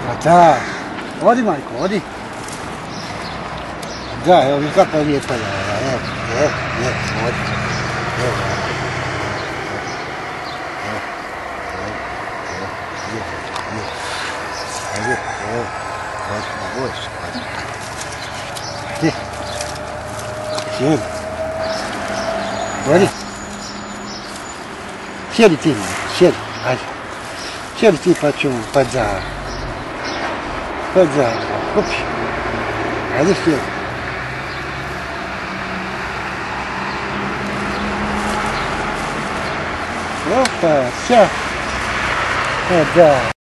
Pa da. Odi, majko, odi. Da, evo mi kakva je lijepa jara. Evo, odi. Evo, sjedi ti, sjedi, ajde. Sjedi ti pa ćemo, pa da. Upi. Ajde sjedi. Opa, sja. Pa da.